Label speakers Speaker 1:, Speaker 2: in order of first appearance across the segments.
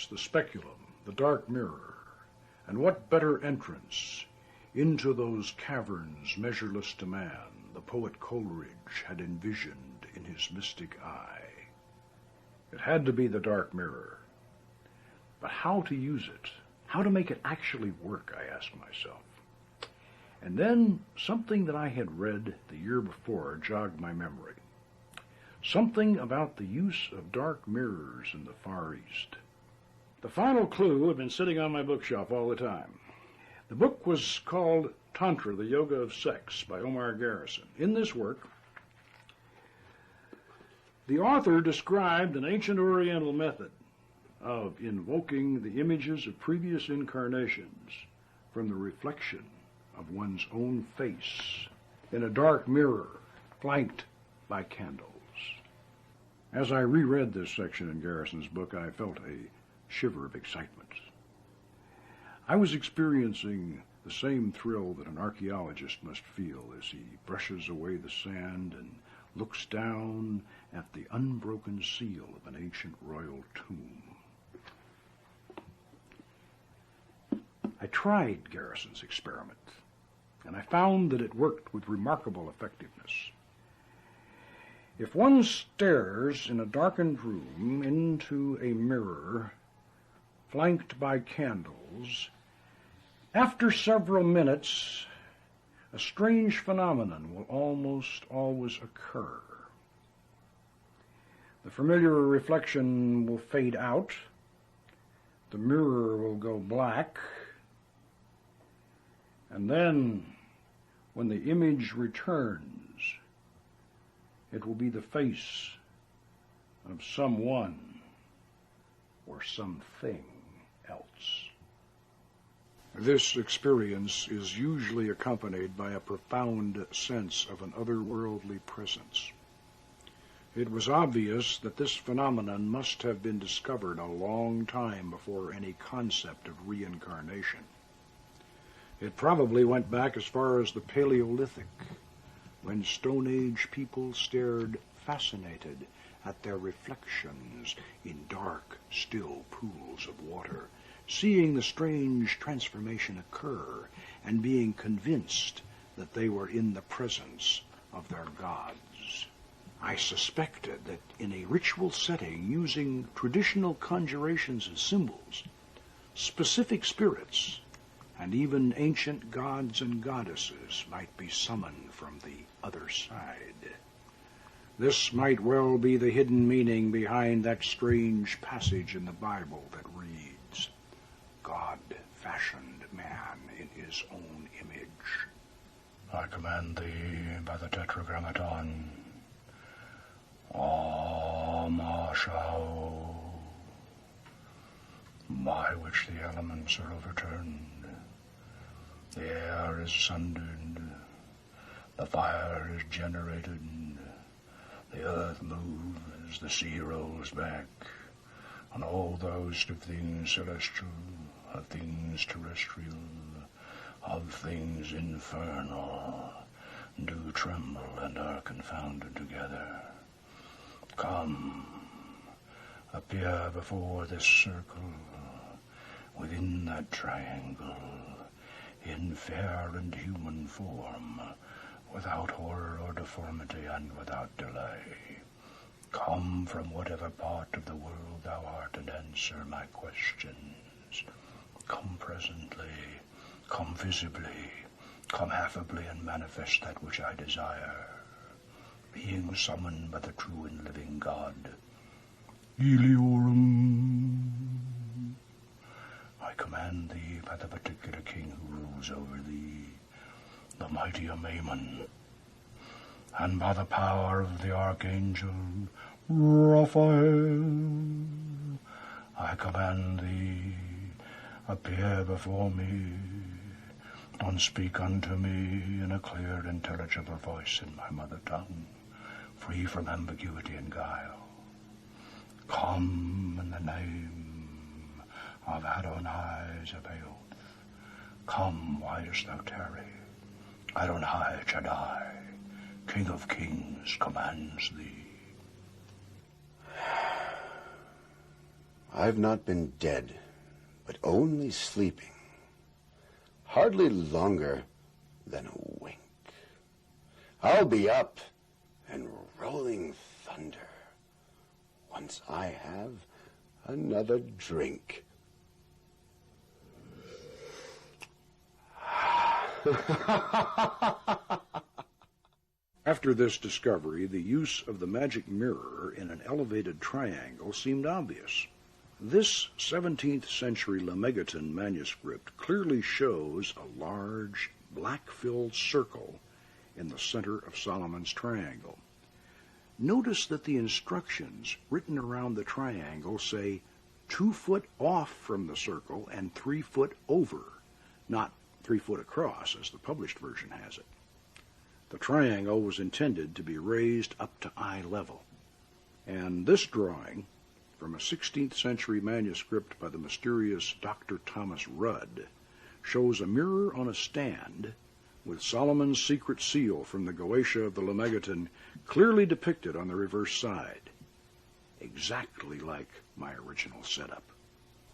Speaker 1: the speculum, the dark mirror, and what better entrance into those caverns measureless to man the poet Coleridge had envisioned in his mystic eye. It had to be the dark mirror. But how to use it? How to make it actually work, I asked myself. And then something that I had read the year before jogged my memory. Something about the use of dark mirrors in the Far East. The final clue had been sitting on my bookshelf all the time. The book was called Tantra, the Yoga of Sex by Omar Garrison. In this work, the author described an ancient Oriental method of invoking the images of previous incarnations from the reflection of one's own face in a dark mirror flanked by candles. As I reread this section in Garrison's book, I felt a shiver of excitement. I was experiencing the same thrill that an archaeologist must feel as he brushes away the sand and looks down at the unbroken seal of an ancient royal tomb. I tried Garrison's experiment, and I found that it worked with remarkable effectiveness. If one stares in a darkened room into a mirror flanked by candles, after several minutes, a strange phenomenon will almost always occur. The familiar reflection will fade out, the mirror will go black, and then, when the image returns, it will be the face of someone or something else. This experience is usually accompanied by a profound sense of an otherworldly presence. It was obvious that this phenomenon must have been discovered a long time before any concept of reincarnation. It probably went back as far as the Paleolithic, when Stone Age people stared fascinated at their reflections in dark, still pools of water, seeing the strange transformation occur and being convinced that they were in the presence of their gods. I suspected that in a ritual setting using traditional conjurations and symbols, specific spirits and even ancient gods and goddesses might be summoned from the other side. This might well be the hidden meaning behind that strange passage in the Bible that reads, God fashioned man in his own image. I command thee by the Tetragrammaton, Amashao, by which the elements are overturned. The air is sundered, the fire is generated, the earth moves, the sea rolls back, and all the host of things celestial, of things terrestrial, of things infernal, do tremble and are confounded together. Come, appear before this circle, within that triangle, in fair and human form, without horror or deformity and without delay. Come from whatever part of the world thou art and answer my questions. Come presently, come visibly, come affably and manifest that which I desire. Being summoned by the true and living God, Eliorum, I command thee by the particular king who rules over thee, the mighty Amaymon, and by the power of the archangel Raphael, I command thee, appear before me, and speak unto me in a clear, intelligible voice in my mother tongue, free from ambiguity and guile. Come in the name of Adonai Zebaoth. Come, why dost thou tarry? Adonai Shaddai, King of kings, commands thee.
Speaker 2: I've not been dead, but only sleeping, hardly longer than a wink. I'll be up and rolling thunder once I have another drink.
Speaker 1: After this discovery, the use of the magic mirror in an elevated triangle seemed obvious. This 17th century Lemegeton manuscript clearly shows a large, black-filled circle in the center of Solomon's triangle. Notice that the instructions written around the triangle say 2 foot off from the circle and 3 foot over, not 3 foot across as the published version has it. The triangle was intended to be raised up to eye level. And this drawing, from a 16th century manuscript by the mysterious Dr. Thomas Rudd, shows a mirror on a stand with Solomon's secret seal from the Goetia of the Lemegeton clearly depicted on the reverse side, exactly like my original setup.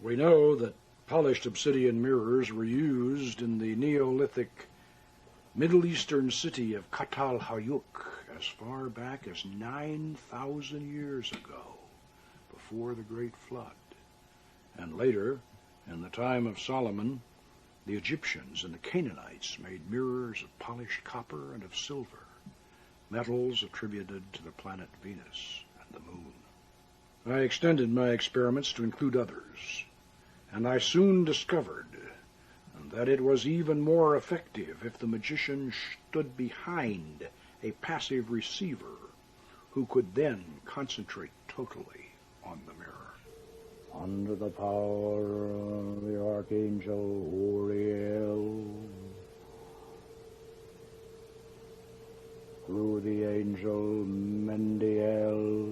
Speaker 1: We know that polished obsidian mirrors were used in the Neolithic Middle Eastern city of Khatal Hayuk as far back as 9,000 years ago, before the Great Flood. And later, in the time of Solomon, the Egyptians and the Canaanites made mirrors of polished copper and of silver, metals attributed to the planet Venus and the moon. I extended my experiments to include others, and I soon discovered that it was even more effective if the magician stood behind a passive receiver who could then concentrate totally on the mirror. Under the power of the Archangel Uriel, through the angel Mendiel,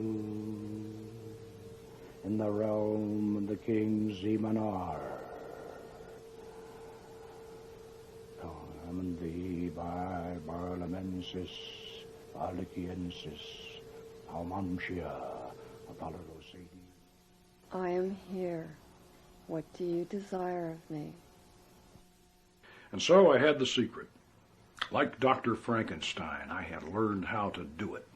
Speaker 1: in the realm of the king Zemanar, and thee by Barlamensis, Barliciensis, Almantia, Apollodosaidi.
Speaker 3: I am here. What do you desire of me?
Speaker 1: And so I had the secret. Like Dr. Frankenstein, I had learned how to do it.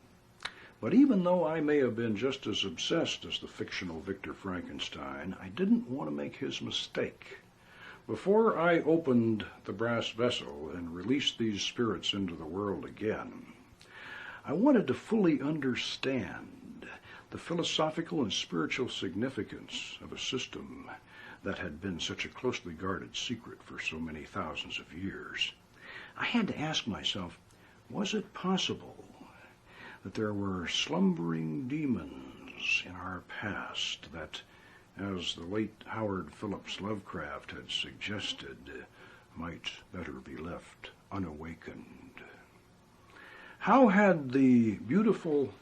Speaker 1: But even though I may have been just as obsessed as the fictional Victor Frankenstein, I didn't want to make his mistake. Before I opened the brass vessel and released these spirits into the world again, I wanted to fully understand the philosophical and spiritual significance of a system that had been such a closely guarded secret for so many thousands of years. I had to ask myself, was it possible that there were slumbering demons in our past that, as the late Howard Phillips Lovecraft had suggested, might better be left unawakened? How had the beautiful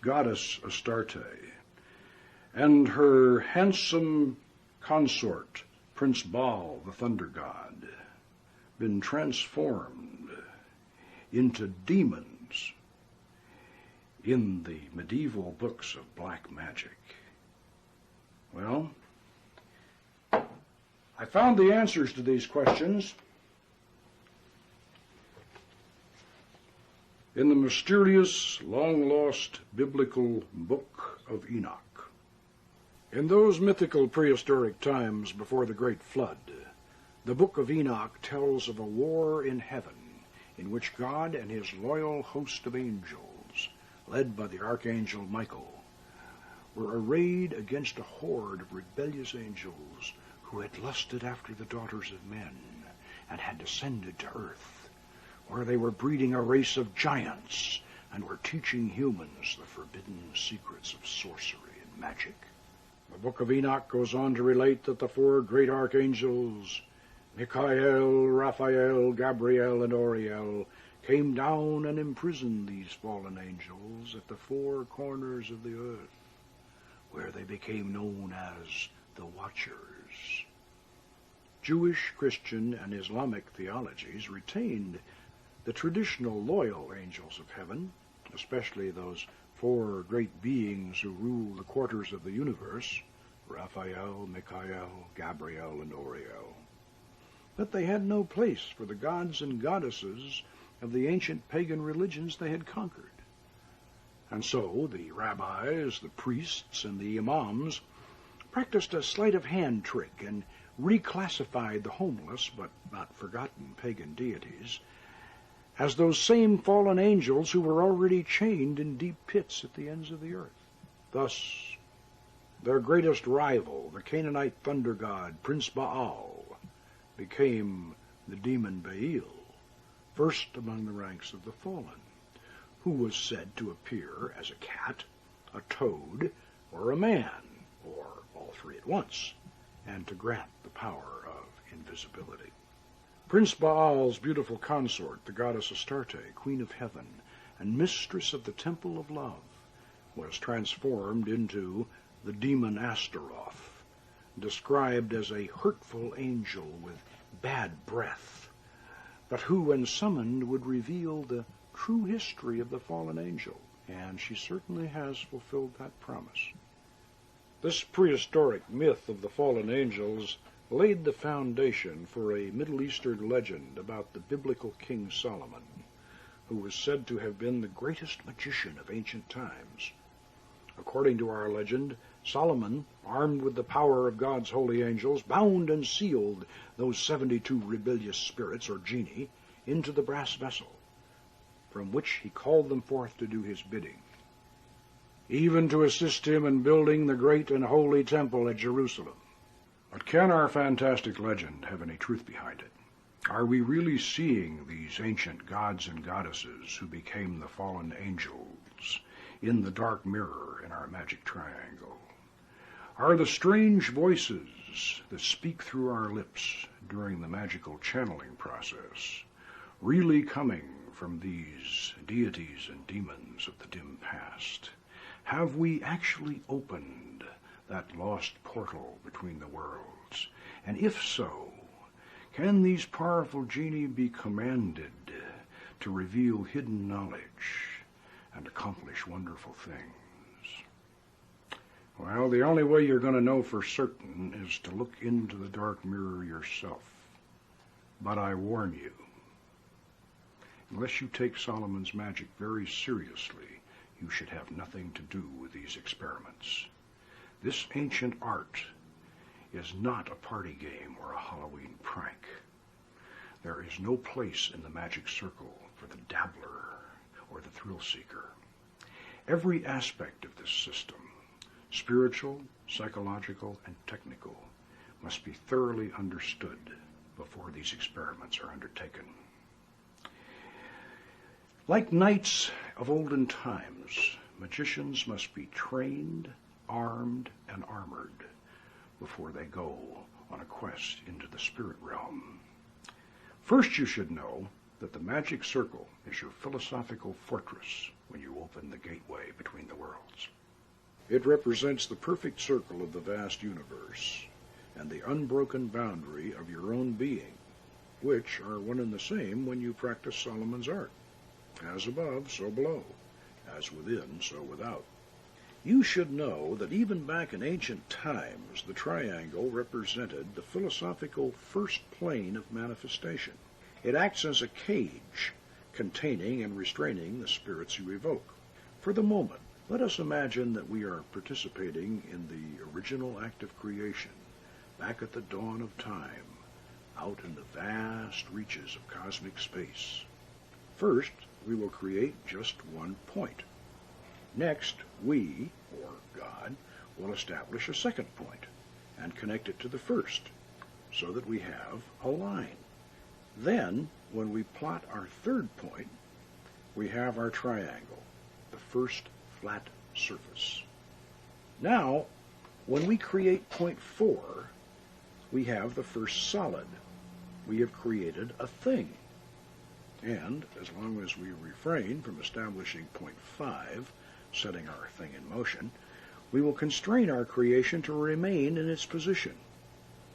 Speaker 1: goddess Astarte and her handsome consort, Prince Baal, the thunder god, been transformed into demons in the medieval books of black magic? Well, I found the answers to these questions in the mysterious, long-lost biblical Book of Enoch. In those mythical prehistoric times before the Great Flood, the Book of Enoch tells of a war in heaven in which God and his loyal host of angels, led by the Archangel Michael, were arrayed against a horde of rebellious angels who had lusted after the daughters of men and had descended to earth, where they were breeding a race of giants and were teaching humans the forbidden secrets of sorcery and magic. The Book of Enoch goes on to relate that the 4 great archangels, Michael, Raphael, Gabriel, and Uriel, came down and imprisoned these fallen angels at the 4 corners of the earth, where they became known as the Watchers. Jewish, Christian, and Islamic theologies retained the traditional loyal angels of heaven, especially those 4 great beings who rule the quarters of the universe, Raphael, Michael, Gabriel, and Oriel. But they had no place for the gods and goddesses of the ancient pagan religions they had conquered. And so the rabbis, the priests, and the imams practiced a sleight-of-hand trick and reclassified the homeless but not forgotten pagan deities as those same fallen angels who were already chained in deep pits at the ends of the earth. Thus, their greatest rival, the Canaanite thunder god, Prince Baal, became the demon Baal, first among the ranks of the fallen, who was said to appear as a cat, a toad, or a man, or all three at once, and to grant the power of invisibility. Prince Baal's beautiful consort, the goddess Astarte, queen of heaven, and mistress of the temple of love, was transformed into the demon Astaroth, described as a hurtful angel with bad breath, but who, when summoned, would reveal the true history of the fallen angel, and she certainly has fulfilled that promise. This prehistoric myth of the fallen angels laid the foundation for a Middle Eastern legend about the biblical King Solomon, who was said to have been the greatest magician of ancient times. According to our legend, Solomon, armed with the power of God's holy angels, bound and sealed those 72 rebellious spirits, or genii, into the brass vessel, from which he called them forth to do his bidding, even to assist him in building the great and holy temple at Jerusalem. But can our fantastic legend have any truth behind it? Are we really seeing these ancient gods and goddesses who became the fallen angels in the dark mirror in our magic triangle? Are the strange voices that speak through our lips during the magical channeling process really coming from these deities and demons of the dim past? Have we actually opened that lost portal between the worlds? And if so, can these powerful genii be commanded to reveal hidden knowledge and accomplish wonderful things? Well, the only way you're going to know for certain is to look into the dark mirror yourself. But I warn you, unless you take Solomon's magic very seriously, you should have nothing to do with these experiments. This ancient art is not a party game or a Halloween prank. There is no place in the magic circle for the dabbler or the thrill seeker. Every aspect of this system, spiritual, psychological, and technical, must be thoroughly understood before these experiments are undertaken. Like knights of olden times, magicians must be trained, armed, and armored before they go on a quest into the spirit realm. First, you should know that the magic circle is your philosophical fortress when you open the gateway between the worlds. It represents the perfect circle of the vast universe and the unbroken boundary of your own being, which are one and the same when you practice Solomon's art. As above, so below. As within, so without. You should know that even back in ancient times, the triangle represented the philosophical first plane of manifestation. It acts as a cage containing and restraining the spirits you evoke. For the moment, let us imagine that we are participating in the original act of creation, back at the dawn of time, out in the vast reaches of cosmic space. First, we will create just one point. Next, we, or God, will establish a second point and connect it to the first, so that we have a line. Then, when we plot our third point, we have our triangle, the first flat surface. Now, when we create point 4, we have the first solid. We have created a thing. And as long as we refrain from establishing point 5, setting our thing in motion, we will constrain our creation to remain in its position.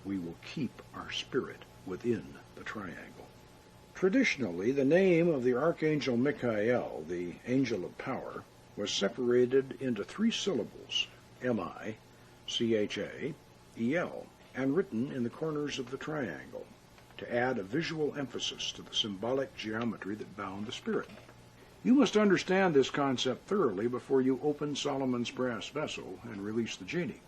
Speaker 1: We will keep our spirit within the triangle. Traditionally, the name of the Archangel Michael, the angel of power, was separated into 3 syllables, M-I-C-H-A-E-L, and written in the corners of the triangle to add a visual emphasis to the symbolic geometry that bound the spirit. You must understand this concept thoroughly before you open Solomon's brass vessel and release the genie.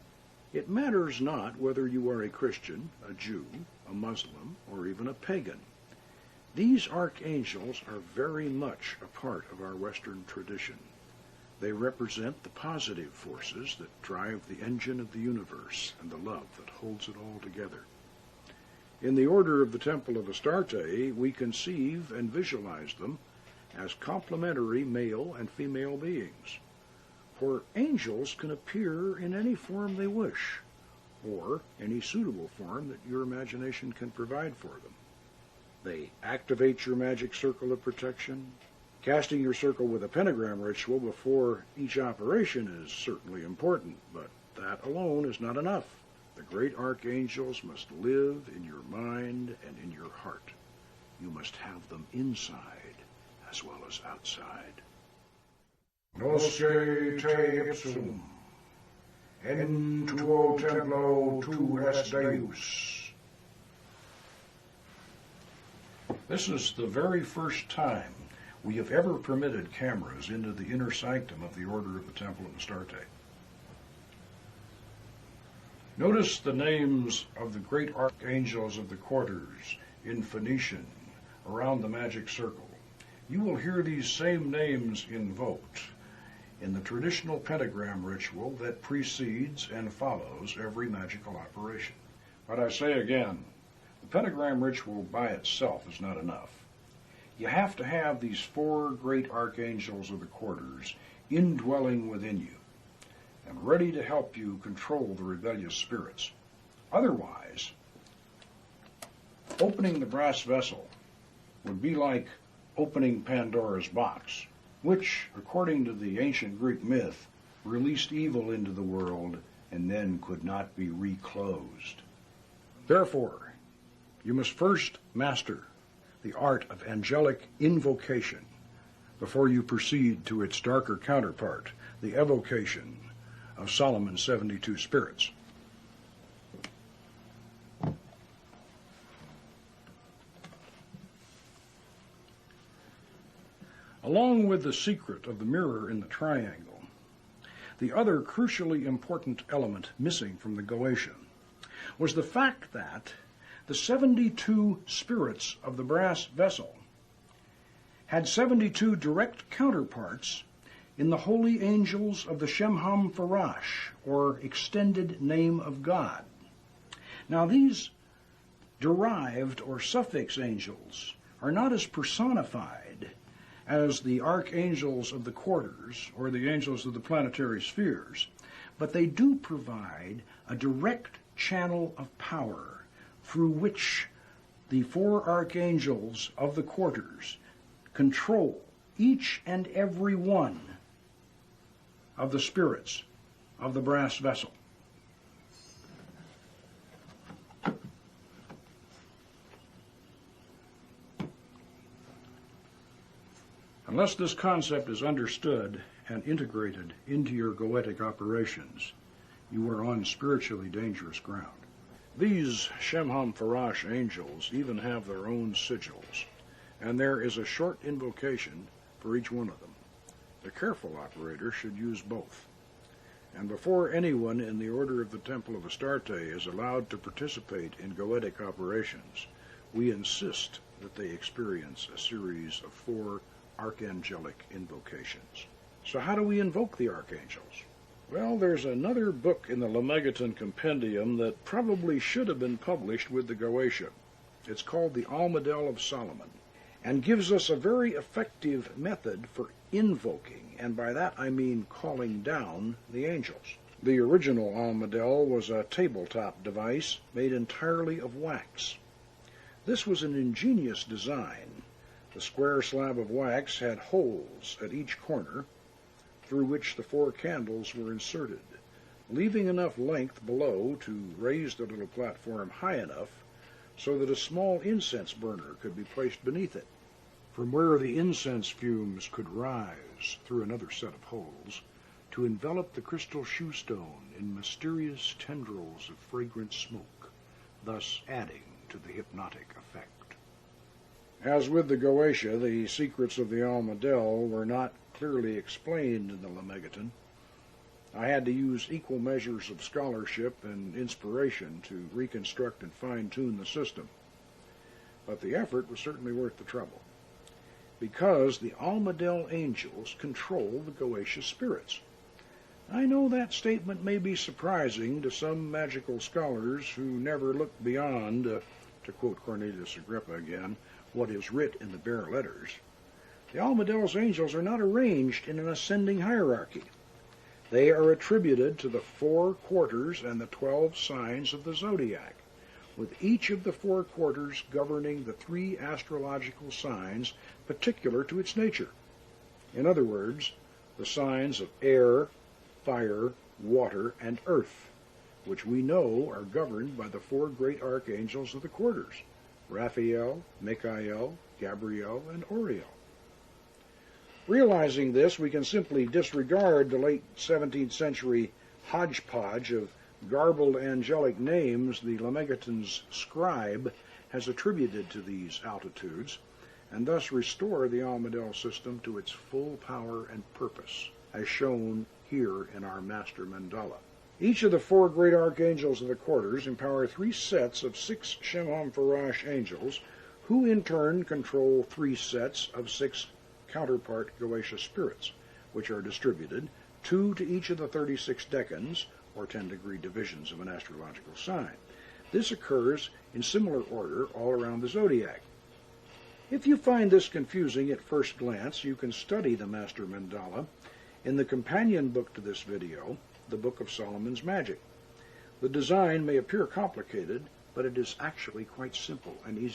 Speaker 1: It matters not whether you are a Christian, a Jew, a Muslim, or even a pagan. These archangels are very much a part of our Western tradition. They represent the positive forces that drive the engine of the universe and the love that holds it all together. In the order of the Temple of Astarte, we conceive and visualize them as complementary male and female beings. For angels can appear in any form they wish, or any suitable form that your imagination can provide for them. They activate your magic circle of protection. Casting your circle with a pentagram ritual before each operation is certainly important, but that alone is not enough. The great archangels must live in your mind and in your heart. You must have them inside as well as outside.
Speaker 4: Nosce te ipsum, en tuo templo tu es Deus.
Speaker 1: This is the very first time we have ever permitted cameras into the inner sanctum of the Order of the Temple of Astarte. Notice the names of the great archangels of the quarters in Phoenician around the magic circle. You will hear these same names invoked in the traditional pentagram ritual that precedes and follows every magical operation. But I say again, the pentagram ritual by itself is not enough. You have to have these 4 great archangels of the quarters indwelling within you and ready to help you control the rebellious spirits. Otherwise, opening the brass vessel would be like opening Pandora's box, which, according to the ancient Greek myth, released evil into the world and then could not be reclosed. Therefore, you must first master the art of angelic invocation before you proceed to its darker counterpart, the evocation of Solomon's 72 spirits. Along with the secret of the mirror in the triangle, the other crucially important element missing from the Goetia was the fact that the 72 spirits of the brass vessel had 72 direct counterparts in the holy angels of the Shemham Farash, or extended name of God. Now these derived or suffix angels are not as personified as the archangels of the quarters or the angels of the planetary spheres, but they do provide a direct channel of power through which the 4 archangels of the quarters control each and every one of the spirits of the brass vessel. Unless this concept is understood and integrated into your goetic operations, you are on spiritually dangerous ground. These Shemham Farash angels even have their own sigils, and there is a short invocation for each one of them. The careful operator should use both. And before anyone in the Order of the Temple of Astarte is allowed to participate in goetic operations, we insist that they experience a series of 4 archangelic invocations. So how do we invoke the archangels? Well, there's another book in the Lemegeton Compendium that probably should have been published with the Goetia. It's called the Almadel of Solomon, and gives us a very effective method for invoking, and by that I mean calling down the angels. The original Almadel was a tabletop device made entirely of wax. This was an ingenious design. The square slab of wax had holes at each corner through which the 4 candles were inserted, leaving enough length below to raise the little platform high enough so that a small incense burner could be placed beneath it. from where the incense fumes could rise through another set of holes to envelop the crystal shoe stone in mysterious tendrils of fragrant smoke, thus adding to the hypnotic effect. As with the Goetia, the secrets of the Almadel were not clearly explained in the Lemegeton. I had to use equal measures of scholarship and inspiration to reconstruct and fine-tune the system. But the effort was certainly worth the trouble, because the Almadel angels control the Goetia spirits. I know that statement may be surprising to some magical scholars who never look beyond, to quote Cornelius Agrippa again, what is writ in the bare letters. The Almadel's angels are not arranged in an ascending hierarchy. They are attributed to the 4 quarters and the 12 signs of the zodiac, with each of the 4 quarters governing the 3 astrological signs particular to its nature. In other words, the signs of air, fire, water, and earth, which we know are governed by the 4 great archangels of the quarters, Raphael, Michael, Gabriel, and Oriel. Realizing this, we can simply disregard the late 17th century hodgepodge of garbled angelic names the Lemegeton's scribe has attributed to these altitudes, and thus restore the Almadel system to its full power and purpose, as shown here in our master mandala. Each of the 4 great archangels of the quarters empower 3 sets of 6 Shemham Farash angels, who in turn control 3 sets of 6 counterpart Goetia spirits, which are distributed, 2 to each of the 36 decans, or 10-degree divisions of an astrological sign. This occurs in similar order all around the zodiac. If you find this confusing at first glance, you can study the Master Mandala in the companion book to this video, the Book of Solomon's Magic. The design may appear complicated, but it is actually quite simple and easy.